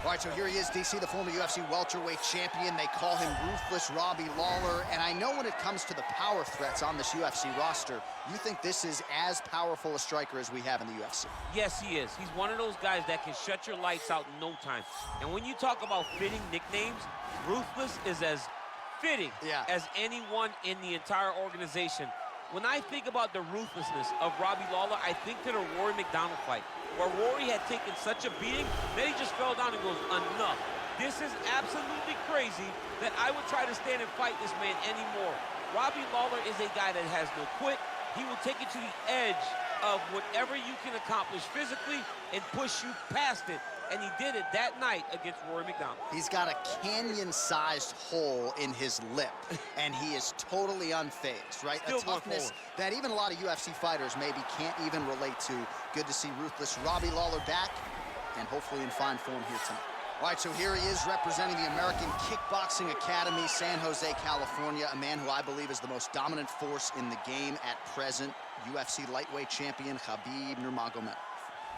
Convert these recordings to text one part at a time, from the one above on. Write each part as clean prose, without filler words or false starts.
All right, so here he is, DC, the former UFC welterweight champion. They call him Ruthless Robbie Lawler. And I know when it comes to the power threats on this UFC roster, you think this is as powerful a striker as we have in the UFC. Yes, he is. He's one of those guys that can shut your lights out in no time. And when you talk about fitting nicknames, Ruthless is as fitting as anyone in the entire organization. When I think about the ruthlessness of Robbie Lawler, I think to the Rory McDonald fight, where Rory had taken such a beating, then he just fell down and goes, enough. This is absolutely crazy that I would try to stand and fight this man anymore. Robbie Lawler is a guy that has no quit. He will take you to the edge of whatever you can accomplish physically and push you past it. And he did it that night against Rory McDonald. He's got a canyon-sized hole in his lip, and he is totally unfazed, right? Still a toughness that even a lot of UFC fighters maybe can't even relate to. Good to see Ruthless Robbie Lawler back, and hopefully in fine form here tonight. All right, so here he is representing the American Kickboxing Academy, San Jose, California, a man who I believe is the most dominant force in the game at present, UFC lightweight champion Khabib Nurmagomedov.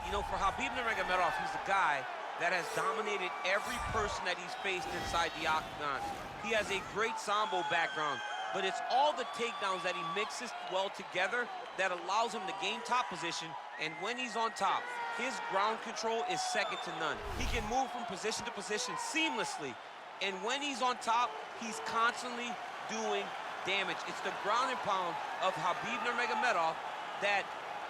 You know, for Khabib Nurmagomedov, he's a guy that has dominated every person that he's faced inside the octagon. He has a great Sambo background, but it's all the takedowns that he mixes well together that allows him to gain top position, and when he's on top, his ground control is second to none. He can move from position to position seamlessly, and when he's on top, he's constantly doing damage. It's the ground and pound of Khabib Nurmagomedov that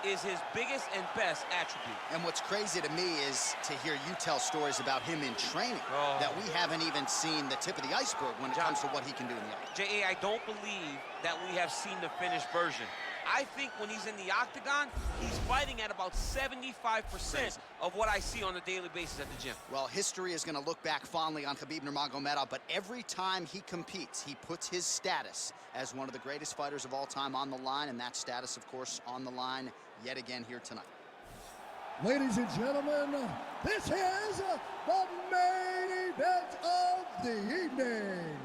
is his biggest and best attribute. And what's crazy to me is to hear you tell stories about him in training that we haven't even seen the tip of the iceberg when it comes to what he can do in the octagon. J.A., I don't believe that we have seen the finished version. I think when he's in the octagon, he's fighting at about 75% of what I see on a daily basis at the gym. Well, history is going to look back fondly on Khabib Nurmagomedov, but every time he competes, he puts his status as one of the greatest fighters of all time on the line, and that status, of course, on the line yet again here tonight. Ladies and gentlemen, this is the main event of the evening.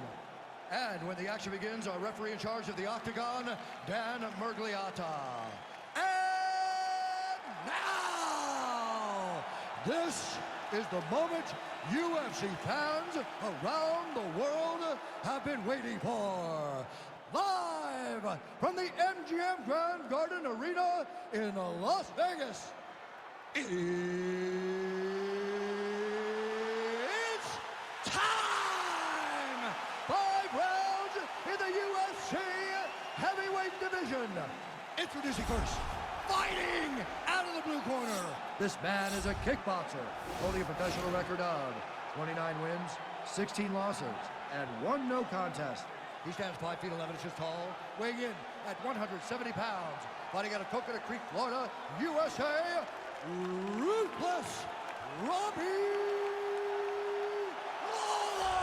And when the action begins, our referee in charge of the octagon, Dan Murgliata. And now, this is the moment UFC fans around the world have been waiting for. Live from the MGM Grand Garden Arena in Las Vegas. It's time! 5 rounds in the UFC heavyweight division. Introducing first, fighting out of the blue corner. This man is a kickboxer, holding a professional record of 29 wins, 16 losses, and 1 no contest. He stands 5 feet 11 inches tall, weighing in at 170 pounds. Fighting out of Coconut Creek, Florida, USA, Ruthless Robbie Lawler!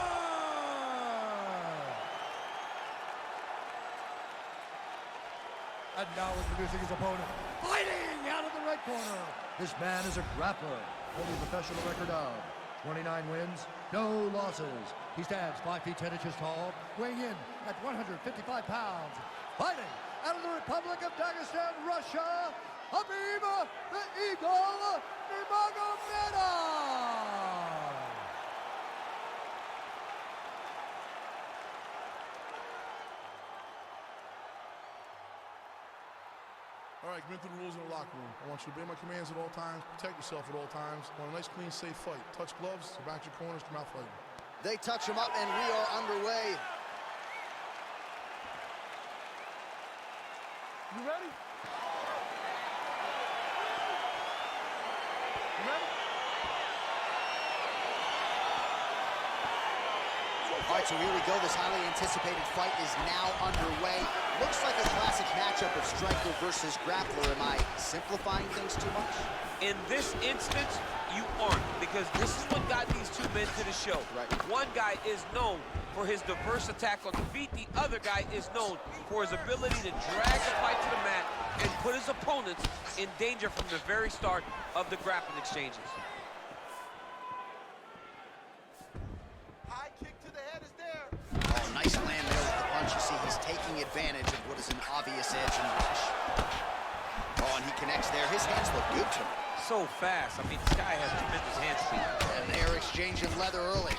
And now introducing his opponent, fighting out of the right corner. This man is a grappler, holding a professional record of 29 wins, no losses. He stands 5 feet 10 inches tall, weighing in at 155 pounds. Fighting out of the Republic of Dagestan, Russia, Khabib the Eagle Nurmagomedov. All right, commit to the rules in the locker room. I want you to obey my commands at all times, protect yourself at all times. I want a nice, clean, safe fight. Touch gloves, back your corners, come out fighting. They touch him up, and we are underway. You ready? You ready? All right, so here we go. This highly anticipated fight is now underway. Looks like a classic matchup of striker versus grappler. Am I simplifying things too much? In this instance, you aren't, because this is what got these two men to the show. Right. One guy is known for his diverse attack on the feet. The other guy is known for his ability to drag the fight to the mat and put his opponents in danger from the very start of the grappling exchanges. High kick to the head is there. Oh, nice land there with the punch. You see, he's taking advantage of what is an obvious edge and reach. Oh, and he connects there. His hands look good to him. So fast. I mean, this guy has tremendous hand speed. And they're exchanging leather early.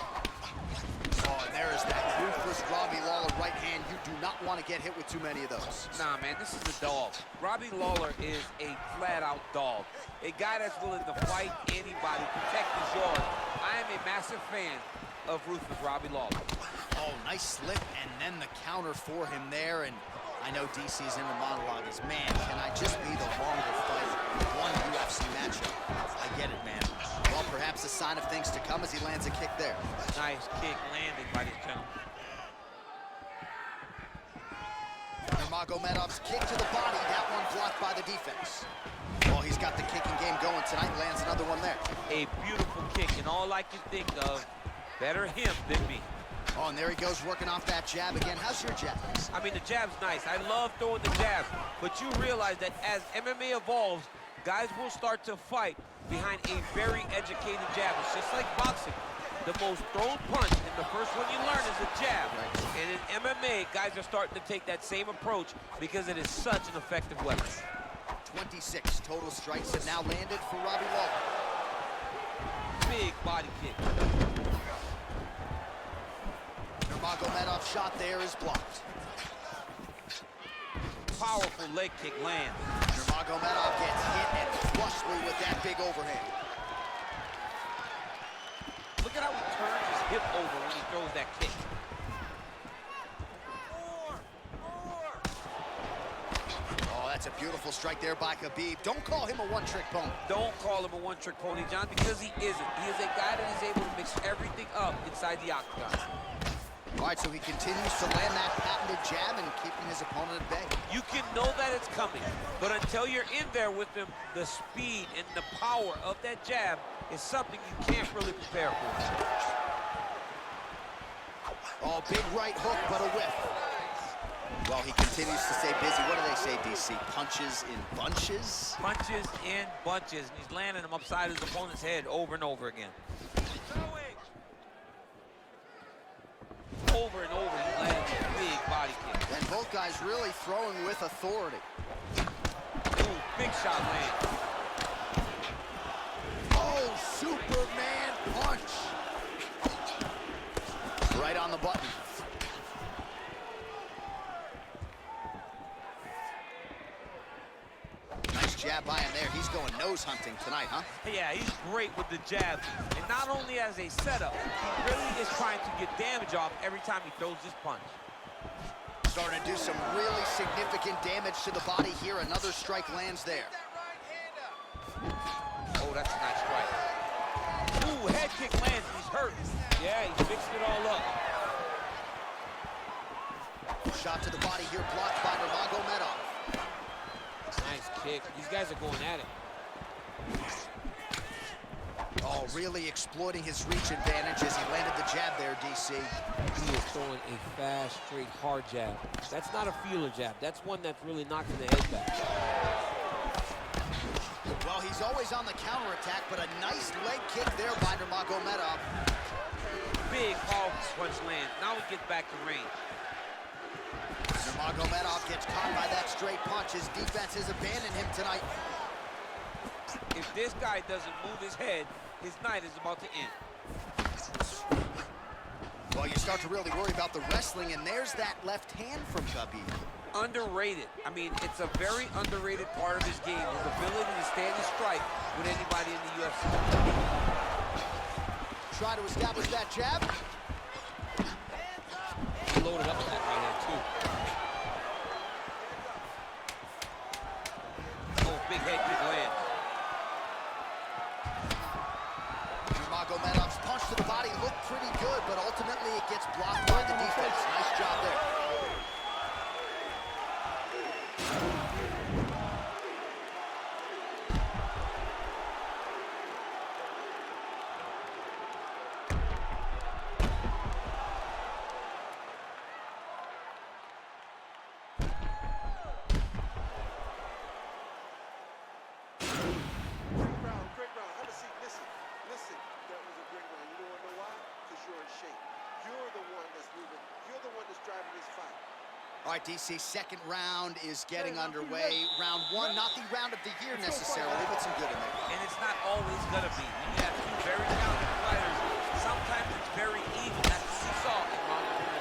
Oh, and there is that ruthless Robbie Lawler right hand. You do not want to get hit with too many of those. Nah, man, this is a dog. Robbie Lawler is a flat-out dog. A guy that's willing to fight anybody, protect his yard. I am a massive fan of ruthless Robbie Lawler. Oh, nice slip, and then the counter for him there. And I know DC's inner monologue is, man, can I just be the longer fighter in one UFC matchup? I get it, man. Well, perhaps a sign of things to come as he lands a kick there. Nice kick landed by this gentleman. Nurmagomedov's kick to the body, that one blocked by the defense. Well, he's got the kicking game going tonight, lands another one there. A beautiful kick, and all I can think of, better him than me. Oh, and there he goes, working off that jab again. How's your jab? I mean, the jab's nice. I love throwing the jab, but you realize that as MMA evolves, guys will start to fight behind a very educated jab. It's just like boxing. The most thrown punch, and the first one you learn is a jab. Right. And in MMA, guys are starting to take that same approach because it is such an effective weapon. 26 total strikes have now landed for Robbie Lawler. Big body kick. Nurmagomedov's shot there is blocked. Powerful leg kick lands. Nurmagomedov gets hit and flushly with that big overhand. Look at how he turns his hip over when he throws that kick. Oh, that's a beautiful strike there by Khabib. Don't call him a one-trick pony. Don't call him a one-trick pony, John, because he isn't. He is a guy that is able to mix everything up inside the octagon. All right, so he continues to land that patented jab and keeping his opponent at bay. You can know that it's coming, but until you're in there with him, the speed and the power of that jab is something you can't really prepare for. Oh, big right hook, but a whiff. Well, he continues to stay busy. What do they say, DC? Punches in bunches? Punches in bunches, and he's landing them upside his opponent's head over and over again. Over and over, he's landing a big body kick. And both guys really throwing with authority. Ooh, big shot land. Oh, Superman punch. Right on the button. Nice jab by him there. He's going nose hunting tonight, huh? Yeah, he's great with the jab. And not only as a setup, he really is trying to get damage off every time he throws this punch. Starting to do some really significant damage to the body here. Another strike lands there. Oh, that's a nice strike. Ooh, head kick lands. He's hurt. Yeah, he fixed it all up. Shot to the body here, blocked by Nurmagomedov. Nice kick. These guys are going at it. Oh, really exploiting his reach advantage as he landed the jab there, DC. He is throwing a fast, straight, hard jab. That's not a feeler jab. That's one that's really knocking the head back. Well, he's always on the counterattack, but a nice leg kick there by Nurmagomedov. Big powerful punch land. Now he gets back to range. Nurmagomedov gets caught by that straight punch. His defense has abandoned him tonight. If this guy doesn't move his head, his night is about to end. Well, you start to really worry about the wrestling, and there's that left hand from Khabib. Underrated. I mean, it's a very underrated part of his game, his ability to stand and strike with anybody in the UFC. Try to establish that jab. He loaded up with that right hand, too. Oh, big head kick land. Nurmagomedov's punch to the body looked pretty good, but ultimately it gets blocked by the defense. Nice job there. All right, DC, second round is getting underway. Round one, not the round of the year necessarily, but some good in there. And it's not always gonna be. When you have two very talented fighters, sometimes it's very even. That's what we saw in round one.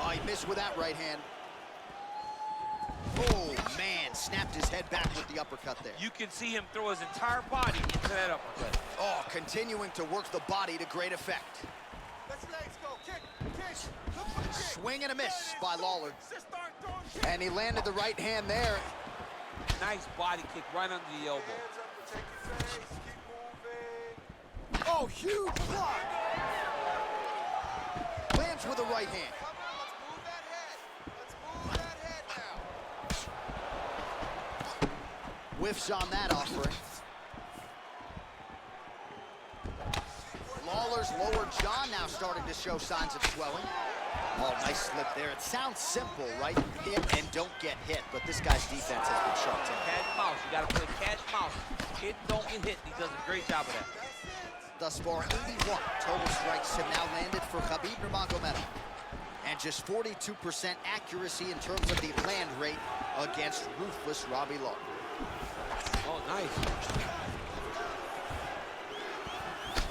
Oh, he missed with that right hand. Oh, man, snapped his head back with the uppercut there. You can see him throw his entire body into that uppercut. Oh, continuing to work the body to great effect. Swing and a miss by Lawler. And he landed the right hand there. Nice body kick right under the elbow. Oh, huge block. Lands with the right hand. Whiffs on that offering. Lawler's lower jaw now starting to show signs of swelling. Oh, nice slip there. It sounds simple, right? Hit and don't get hit, but this guy's defense has been sharp too. Cat and mouse. You got to play cat and mouse. Hit, don't get hit. He does a great job of that. Thus far, 81 total strikes have now landed for Khabib Nurmagomedov. And just 42% accuracy in terms of the land rate against ruthless Robbie Lawler. Oh, nice.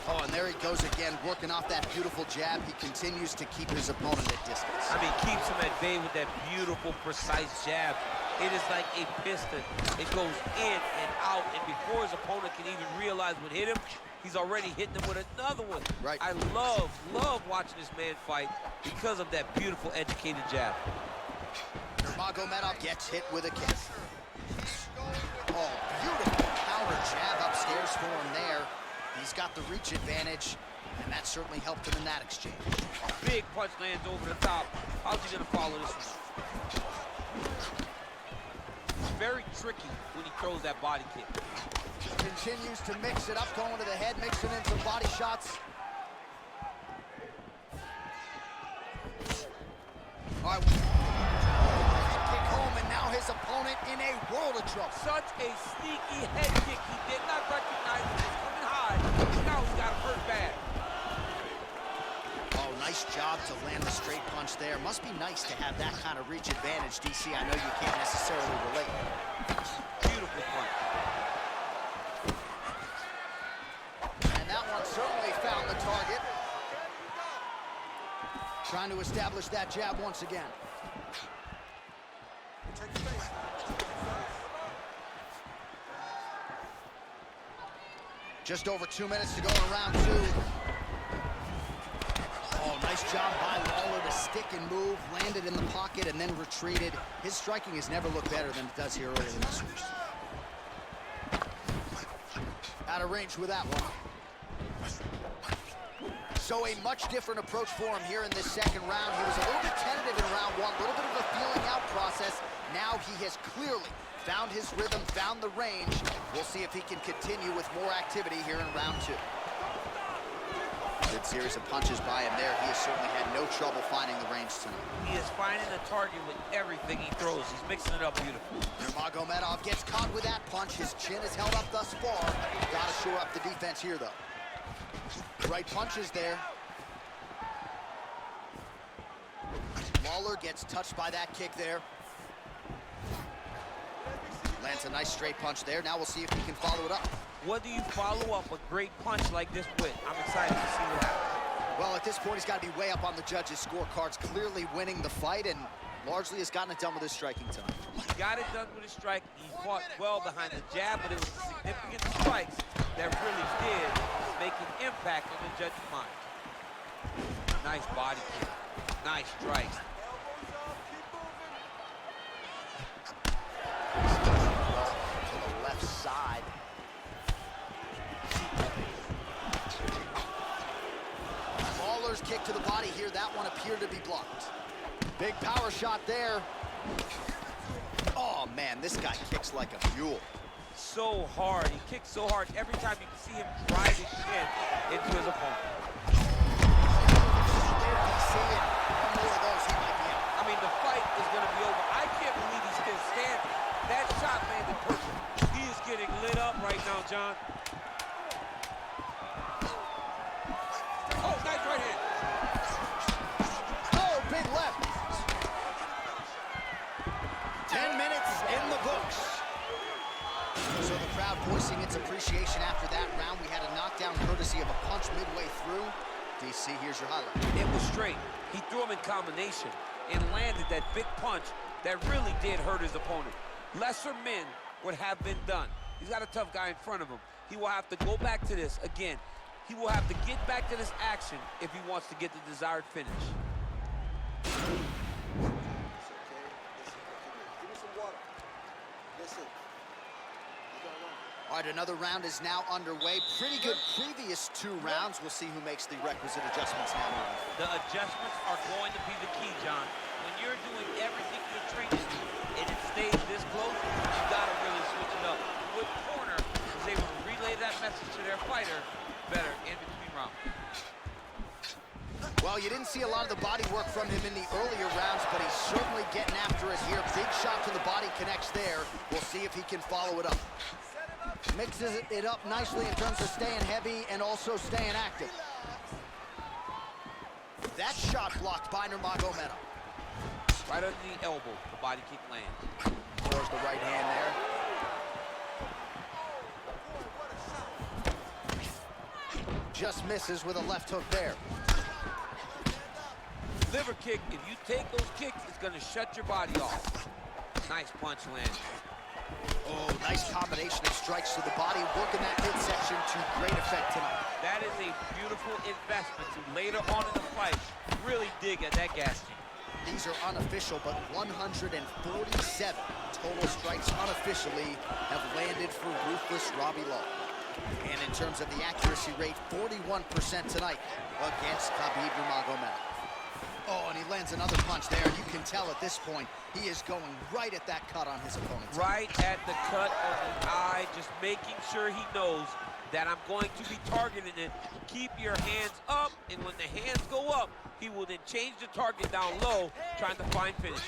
Oh, and there he goes again, working off that beautiful jab. He continues to keep his opponent at distance. I mean, keeps him at bay with that beautiful, precise jab. It is like a piston. It goes in and out, and before his opponent can even realize what hit him, he's already hitting him with another one. Right. I love watching this man fight because of that beautiful, educated jab. Nurmagomedov gets hit with a kick. Oh, beautiful counter jab upstairs for him there. He's got the reach advantage, and that certainly helped him in that exchange. A big punch lands over the top. How's he gonna follow this one? Very tricky when he throws that body kick. Continues to mix it up, going to the head, mixing in some body shots. All right. Kick home, and now his opponent in a world of trouble. Such a sneaky head kick. He did not recognize it was coming high. Now he's got him hurt bad. Oh, nice job to land the straight punch there. Must be nice to have that kind of reach advantage, DC. I know you can't necessarily relate. Beautiful punch. And that one certainly found the target. Trying to establish that jab once again. Just over 2 minutes to go in round two. Oh, nice job by Lawler to stick and move, landed in the pocket, and then retreated. His striking has never looked better than it does here early in this race. Out of range with that one. So a much different approach for him here in this second round. He was a little bit tentative in round one, a little bit of a feeling out process. Now he has clearly found his rhythm, found the range. We'll see if he can continue with more activity here in round two. Good series of punches by him there. He has certainly had no trouble finding the range tonight. He is finding the target with everything he throws. He's mixing it up beautifully. Nurmagomedov gets caught with that punch. His chin is held up thus far. Got to shore up the defense here, though. Right punches there. Lawler gets touched by that kick there. Lands a nice straight punch there. Now we'll see if he can follow it up. What do you follow up a great punch like this with? I'm excited to see what happens. Well, at this point, he's got to be way up on the judges' scorecards, clearly winning the fight, and largely has gotten it done with his striking tonight. He got it done with his strike. He fought well behind the jab, but it was significant strikes that really did make an impact on the judge's mind. Nice body kick. Nice strike. To the left side. Lawler's kick to the body here. That one appeared to be blocked. Big power shot there. Oh, man, this guy kicks like a mule. So hard. He kicks so hard. Every time you can see him drive his shin into his opponent. I mean, the fight is going to be over. I can't believe he's still standing. That shot landed perfect. He is getting lit up right now, John. Oh, nice right hand. DC, here's your highlight. It was straight. He threw him in combination and landed that big punch that really did hurt his opponent. Lesser men would have been done. He's got a tough guy in front of him. He will have to go back to this again. He will have to get back to this action if he wants to get the desired finish. All right, another round is now underway. Pretty good previous 2 rounds. We'll see who makes the requisite adjustments now. The adjustments are going to be the key, John. When you're doing everything you're trained to do and it stays this close, you gotta really switch it up. Good corner is able to relay that message to their fighter better in between rounds. Well, you didn't see a lot of the body work from him in the earlier rounds, but he's certainly getting after it here. Big shot to the body connects there. We'll see if he can follow it up. Mixes it up nicely in terms of staying heavy and also staying active. That shot blocked by Nurmagomedov. Right under the elbow, the body kick lands. There's the right hand there. Just misses with a left hook there. Liver kick, if you take those kicks, it's gonna shut your body off. Nice punch land. Oh, nice combination of strikes to the body, working that midsection to great effect tonight. That is a beautiful investment to later on in the fight really dig at that gas tank. These are unofficial, but 147 total strikes unofficially have landed for ruthless Robbie Lawler. And in terms of the accuracy rate, 41% tonight against Khabib Nurmagomedov. Oh, and he lands another punch there. You can tell at this point, he is going right at that cut on his opponent. Right at the cut of the eye, just making sure he knows that I'm going to be targeting it. Keep your hands up, and when the hands go up, he will then change the target down low, trying to find finish.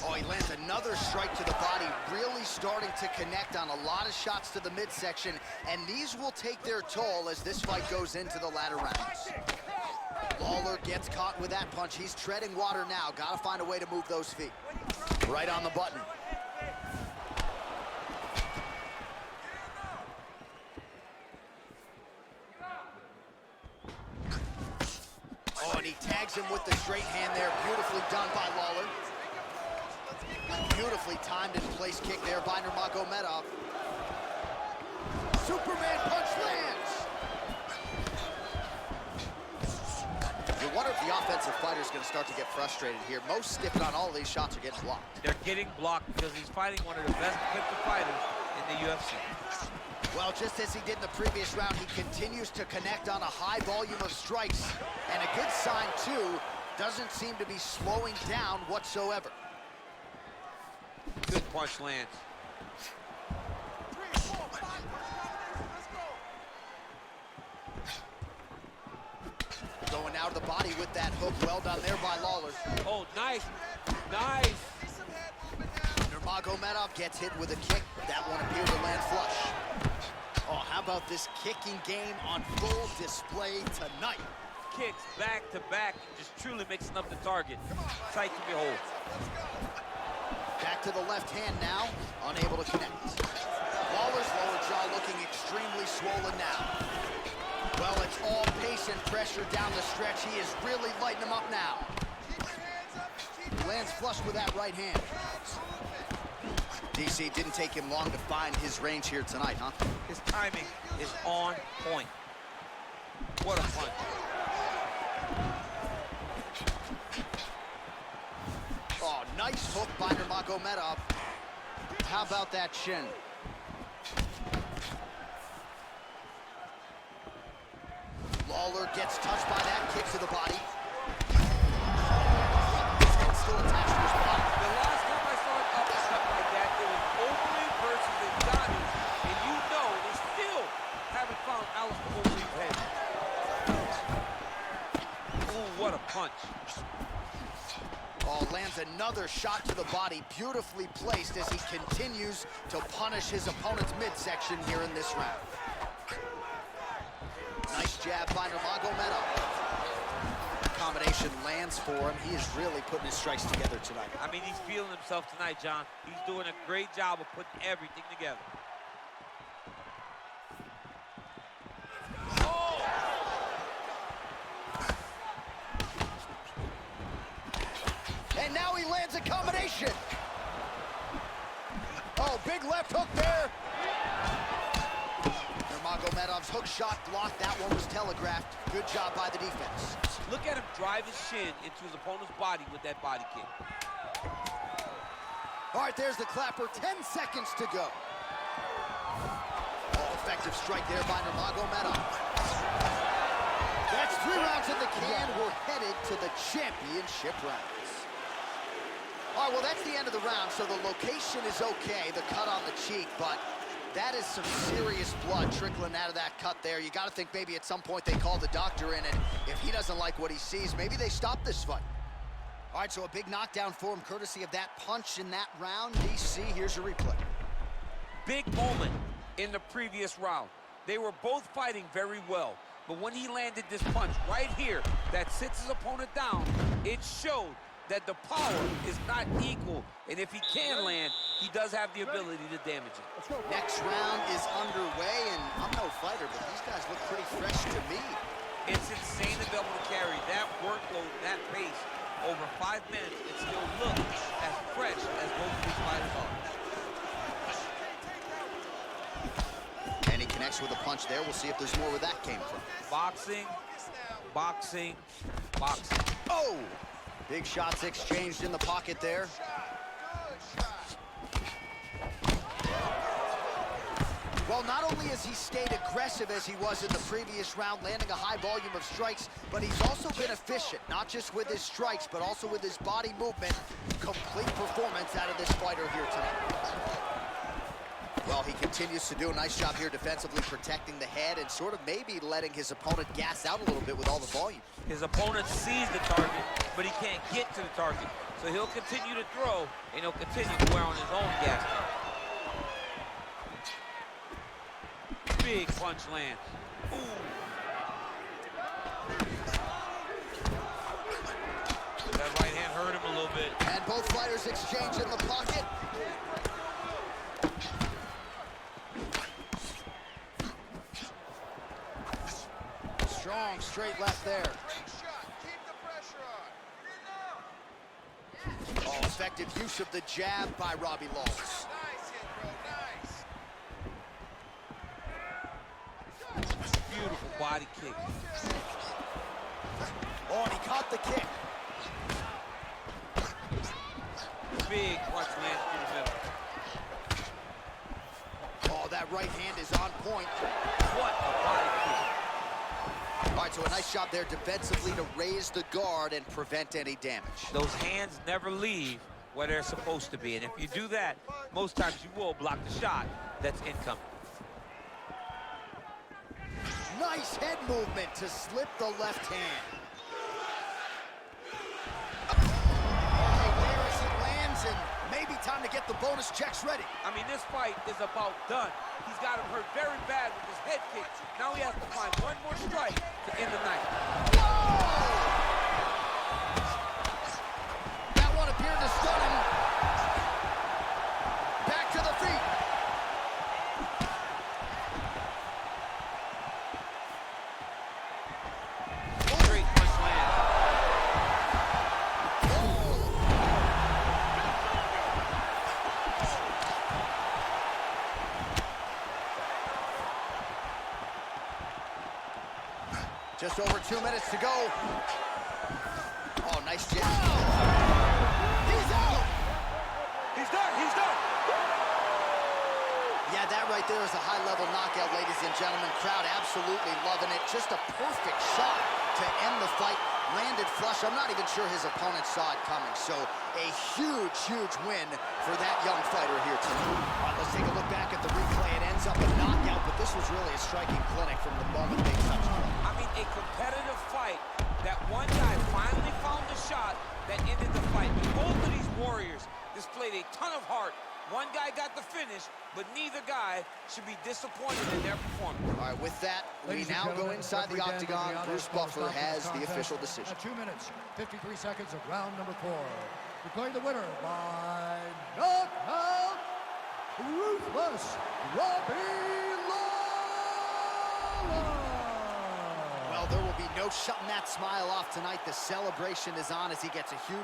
Oh, he lands another strike to the body, really starting to connect on a lot of shots to the midsection, and these will take their toll as this fight goes into the latter rounds. Lawler gets caught with that punch. He's treading water now. Got to find a way to move those feet. Right on the button. Oh, and he tags him with the straight hand there. Beautifully done by Lawler. Beautifully timed and placed kick there by Nurmagomedov. Superman punch lands. You wonder if the offensive fighter is going to start to get frustrated here. Most stiff on all of these shots are getting blocked. They're getting blocked because he's fighting one of the best defensive fighters in the UFC. Well, just as he did in the previous round, he continues to connect on a high volume of strikes. And a good sign, too, doesn't seem to be slowing down whatsoever. Good punch lands. Going out of the body with that hook. Well done there by Lawler. Oh, nice. Nice. Nurmagomedov gets hit with a kick. That one appeared to land flush. Oh, how about this kicking game on full display tonight? Kicks back to back, just truly mixing up the target. Sight to behold. Back to the left hand now, unable to connect. Lawler's lower jaw looking extremely swollen now. Well, it's all pace and pressure down the stretch. He is really lighting him up now. Lands flush with that right hand. DC, didn't take him long to find his range here tonight, huh? His timing is on point. What a punch. Oh, nice hook by Nurmagomedov. How about that shin? Lawler gets touched by that kick to the body. His head still attached to his body. The last time I saw an uppercut like that, it was Oakley versus Ngannou, and you know they still haven't found Alistair Oakley's head. Ooh, what a punch. Oh, lands another shot to the body, beautifully placed as he continues to punish his opponent's midsection here in this round. Nice jab by Nurmagomedov. Combination lands for him. He is really putting his strikes together tonight. I mean, he's feeling himself tonight, John. He's doing a great job of putting everything together. combination. Oh, big left hook there. Nurmagomedov's hook shot blocked. That one was telegraphed. Good job by the defense. Look at him drive his shin into his opponent's body with that body kick. All right, there's the clapper. 10 seconds to go. Oh, effective strike there by Nurmagomedov. That's 3 rounds in the can. We're headed to the championship rounds. All right, well, that's the end of the round, so the location is okay, the cut on the cheek, but that is some serious blood trickling out of that cut there. You got to think maybe at some point they call the doctor in, and if he doesn't like what he sees, maybe they stop this fight. All right, so a big knockdown for him, courtesy of that punch in that round. DC, here's your replay. Big moment in the previous round. They were both fighting very well, but when he landed this punch right here that sits his opponent down, it showed that the power is not equal, and if he can land, he does have the ability to damage it. Next round is underway, and I'm no fighter, but these guys look pretty fresh to me. It's insane to be able to carry that workload, that pace, over 5 minutes, and still look as fresh as both of these fighters are. And he connects with a punch there. We'll see if there's more where that came from. Boxing, boxing, boxing. Oh! Big shots exchanged in the pocket there. Well, not only has he stayed aggressive as he was in the previous round, landing a high volume of strikes, but he's also been efficient, not just with his strikes, but also with his body movement. Complete performance out of this fighter here tonight. Well, he continues to do a nice job here defensively, protecting the head and sort of maybe letting his opponent gas out a little bit with all the volume. His opponent sees the target, but he can't get to the target. So he'll continue to throw, and he'll continue to wear on his own gas. Big punch lands. Ooh. That right hand hurt him a little bit. And both fighters exchange in the pocket. Strong straight left there. Oh, effective use of the jab by Robbie Lawler. Nice hit, bro, nice. Beautiful body kick. Oh, and he caught the kick. Big punch lands through the middle. Oh, that right hand is on point. What a body kick. All right, so a nice job there defensively to raise the guard and prevent any damage. Those hands never leave where they're supposed to be, and if you do that, most times you will block the shot that's incoming. Nice head movement to slip the left hand. Okay, there as it lands, and maybe time to get the bonus checks ready. I mean, this fight is about done. He's got him hurt very bad with his head kick. Now he has to find one more strike to end the night. Whoa! That one appeared to stun him. Back to the feet. Straight punch lands. Just over 2 minutes to go. Oh, nice jab. He's out! He's done, he's done! Yeah, that right there is a high-level knockout, ladies and gentlemen. Crowd absolutely loving it. Just a perfect shot to end the fight. Landed flush. I'm not even sure his opponent saw it coming. So a huge, huge win for that young fighter here tonight. All right, let's take a look back at the replay. It ends up a knockout, but this was really a striking clinic from the moment they touched it. I mean, a competitive fight that one guy finally found the shot that ended the fight. Both of these warriors displayed a ton of heart. One guy got the finish, but neither guy should be disappointed in their performance. All right, with that, we now go inside the octagon. Bruce Buffer has the official decision. At 2 minutes, 53 seconds of round number 4. Declaring the winner by knockout, ruthless Robbie Lawler. Well, there will be no shutting that smile off tonight. The celebration is on as he gets a huge